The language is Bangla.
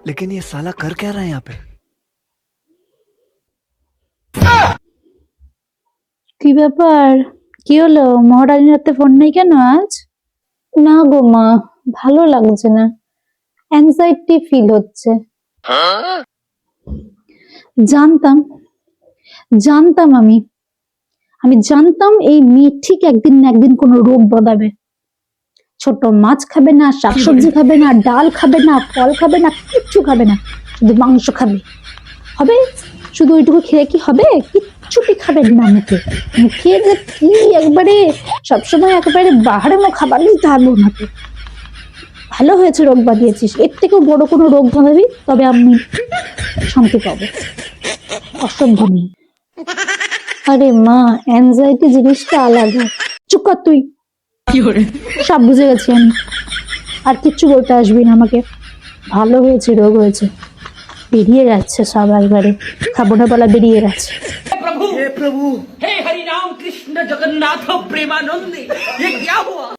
लेकिन ये साला कर क्या रहा है यहाँ पे? কি ব্যাপার? কি হলো? মহারানী রাতে ফোন নেই কেন আজ? না গো মা, ভালো লাগছে না, অ্যাংজাইটি ফিল হচ্ছে। জানতাম জানতাম আমি আমি জানতাম এই মেয়ে ঠিক একদিন না একদিন কোনো রোগ বাঁধাবে। ছোট মাছ খাবে না, শাকসবজি খাবে না, ডাল খাবে না, ফল খাবে না, কিচ্ছু খাবে না, শুধু মাংস খাবে। হবে শুধু ওইটুকু খেয়ে কি হবে? কিচ্ছুটি খাবেন না মুখে। মুখে যে কি একবারে সবসময় একেবারে বাহারানো খাবার দিতে হবে ওনাকে। ভালো হয়েছে রোগ বাঁধিয়েছিস, এর থেকেও বড় কোনো রোগ বাঁধাবি তবে আমি শান্তি পাবো। অসভ্য নেই। আরে মা, অ্যাংজাইটি জিনিসটা আলাদা। চুপ কর তুই। সব বুঝে গেছি আমি, আর কিচ্ছু বলতে আসবি না আমাকে। ভালো হয়েছে রোগ হয়েছে, বেরিয়ে যাচ্ছে সব একবারে, খাবো না বলা বেরিয়ে গেছে। हे प्रभु हे हरि राम कृष्ण जगन्नाथ प्रेमानंद ये क्या हुआ?